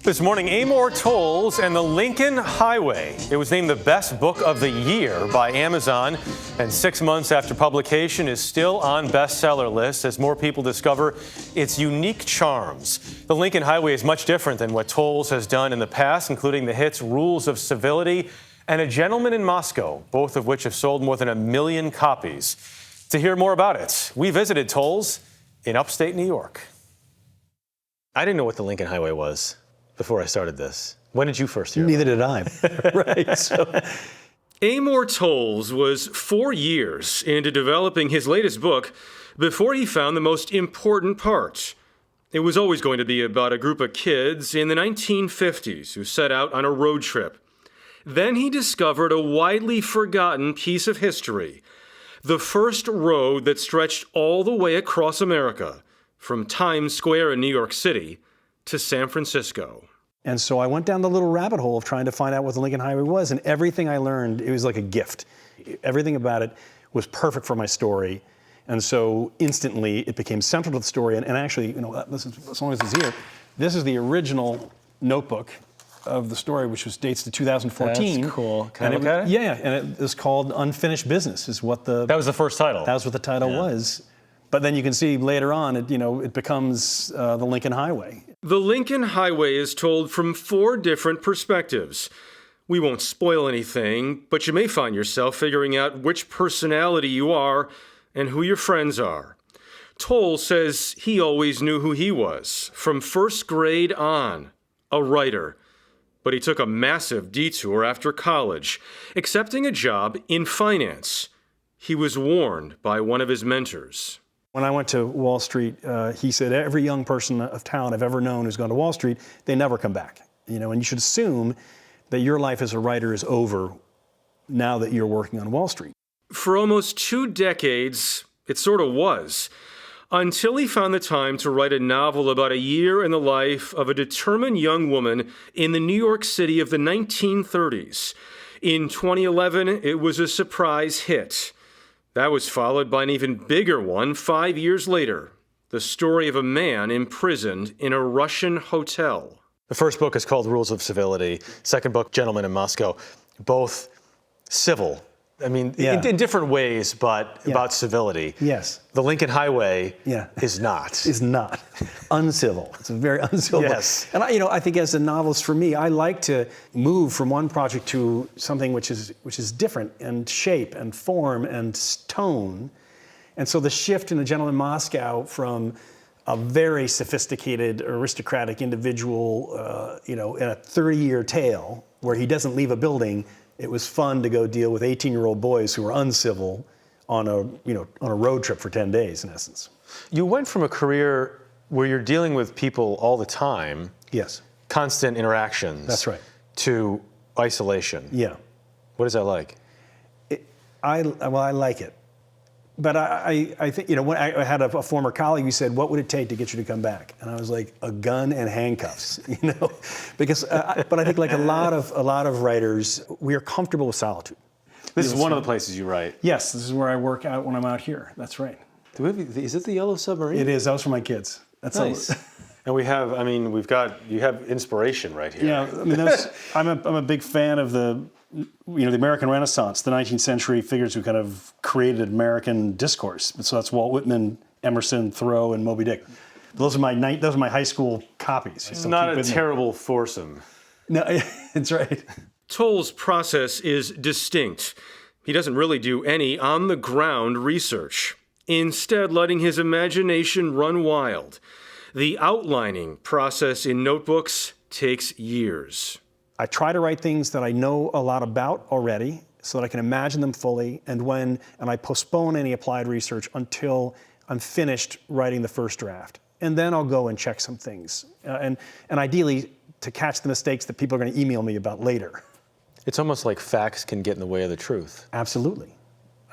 This morning, Amor Towles and the Lincoln Highway. It was named the best book of the year by Amazon, and 6 months after publication is still on bestseller lists as more people discover its unique charms. The Lincoln Highway is much different than what Towles has done in the past, including the hits Rules of Civility and A Gentleman in Moscow, both of which have sold more than 1 million copies. To hear more about it, we visited Towles in upstate New York. I didn't know what the Lincoln Highway was before I started this. When did you first hear Neither about it? did I. Right. So. Amor Towles was 4 years into developing his latest book before he found the most important part. It was always going to be about a group of kids in the 1950s who set out on a road trip. Then he discovered a widely forgotten piece of history, the first road that stretched all the way across America, from Times Square in New York City to San Francisco. And so I went down the little rabbit hole of trying to find out what the Lincoln Highway was, and everything I learned, it was like a gift. Everything about it was perfect for my story. And so instantly it became central to the story. And actually, you know, this is, as long as it's here, this is the original notebook of the story, which dates to 2014. That's cool. Can I look at it? Yeah, and it was called Unfinished Business, is what the... That was the first title. That was what the title was. But then you can see later on, it becomes the Lincoln Highway. The Lincoln Highway is told from 4 different perspectives. We won't spoil anything, but you may find yourself figuring out which personality you are and who your friends are. Towles says he always knew who he was, from first grade on, a writer. But he took a massive detour after college, accepting a job in finance. He was warned by one of his mentors. When I went to Wall Street, he said, every young person of town I've ever known who's gone to Wall Street, they never come back. And you should assume that your life as a writer is over now that you're working on Wall Street. For almost 2 decades, it sort of was, until he found the time to write a novel about a year in the life of a determined young woman in the New York City of the 1930s. In 2011, it was a surprise hit. That was followed by an even bigger one 5 years later, the story of a man imprisoned in a Russian hotel. The first book is called Rules of Civility. Second book, Gentleman in Moscow. Both civil. I mean, in different ways, but about civility. Yes. The Lincoln Highway is not. Is not. Uncivil. It's a very uncivil book. And I think as a novelist, for me, I like to move from one project to something which is different in shape and form and tone. And so the shift in The Gentleman in Moscow from a very sophisticated, aristocratic individual, in a 30-year tale where he doesn't leave a building. It was fun to go deal with 18-year-old boys who were uncivil on a road trip for 10 days, in essence. You went from a career where you're dealing with people all the time. Yes. Constant interactions. That's right. To isolation. Yeah. What is that like? I like it. But I think, when I had a former colleague who said, what would it take to get you to come back? And I was like, a gun and handcuffs, because, but I think like a lot of writers, we are comfortable with solitude. This is one of the places you write. Yes, this is where I work out when I'm out here. That's right. Is it the Yellow Submarine? It is. That was for my kids. That's nice. And you have inspiration right here. Yeah, I'm a big fan of the American Renaissance, the 19th century figures who kind of created American discourse. So that's Walt Whitman, Emerson, Thoreau, and Moby Dick. Those are my high school copies. It's not a terrible foursome. No, it's right. Towles' process is distinct. He doesn't really do any on-the-ground research, instead letting his imagination run wild. The outlining process in notebooks takes years. I try to write things that I know a lot about already so that I can imagine them fully, and I postpone any applied research until I'm finished writing the first draft. And then I'll go and check some things, and ideally to catch the mistakes that people are going to email me about later. It's almost like facts can get in the way of the truth. Absolutely.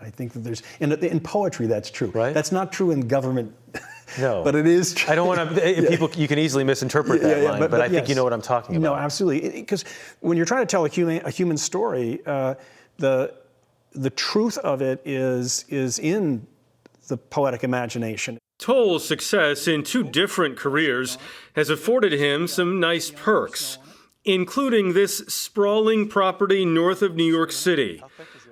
I think that in poetry that's true. Right? That's not true in government. No. But it is true. I don't want to, people, you can easily misinterpret that line, but I think you know what I'm talking about. No, absolutely. Because when you're trying to tell a human story, the truth of it is in the poetic imagination. Towles' success in 2 different careers has afforded him some nice perks, including this sprawling property north of New York City,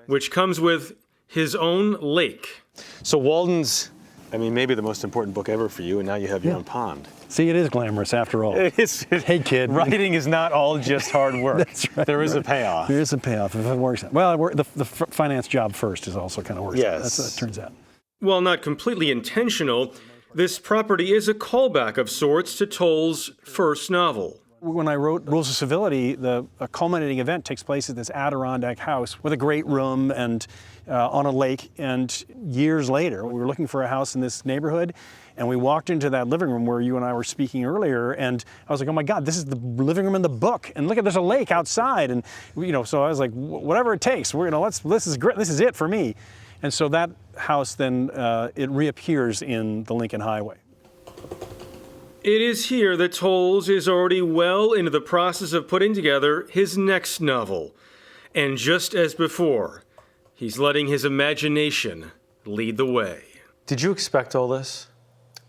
which comes with his own lake. So Walden's, I mean, maybe the most important book ever for you, and now you have your own pond. See, it is glamorous after all. Hey, kid. Writing is not all just hard work. That's right. There is a payoff. There is a payoff if it works out. Well, the finance job first is also kind of works out. Yes. That's what it turns out. While not completely intentional, this property is a callback of sorts to Towles' first novel. When I wrote Rules of Civility, a culminating event takes place at this Adirondack house with a great room and on a lake. And years later, we were looking for a house in this neighborhood, and we walked into that living room where you and I were speaking earlier, and I was like, oh my God, this is the living room in the book. And look at, there's a lake outside. And so I was like, whatever it takes, this is great, this is it for me. And so that house then, it reappears in the Lincoln Highway. It is here that Towles is already well into the process of putting together his next novel. And just as before, he's letting his imagination lead the way. Did you expect all this?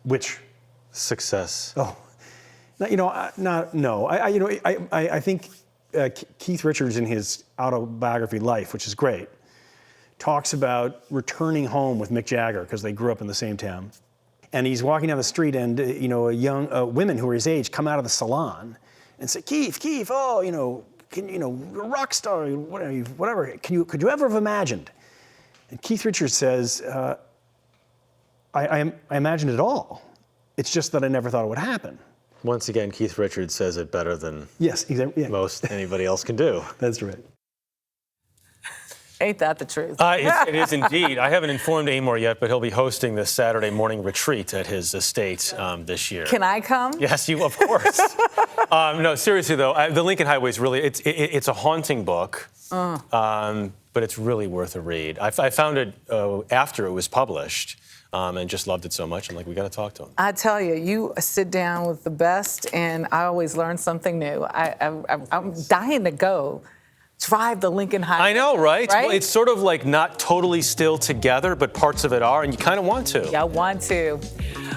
Which? Success. Oh, no. I think Keith Richards in his autobiography, Life, which is great, talks about returning home with Mick Jagger because they grew up in the same town. And he's walking down the street, and young women who are his age come out of the salon and say, "Keith, oh, you're a rock star, whatever. Could you ever have imagined?" And Keith Richards says, "I imagined it all. It's just that I never thought it would happen." Once again, Keith Richards says it better than most anybody else can do. That's right. Ain't that the truth? It is indeed. I haven't informed Amor yet, but he'll be hosting this Saturday morning retreat at his estate this year. Can I come? Yes, you, of course. No, seriously though, the Lincoln Highway is really, it's a haunting book, but it's really worth a read. I found it after it was published. And just loved it so much. I'm like, we got to talk to him. I tell you, you sit down with the best, and I always learn something new. I'm dying to go. Drive the Lincoln Highway. I know, right? Well, it's sort of like not totally still together, but parts of it are, and you kind of want to. Yeah, I want to.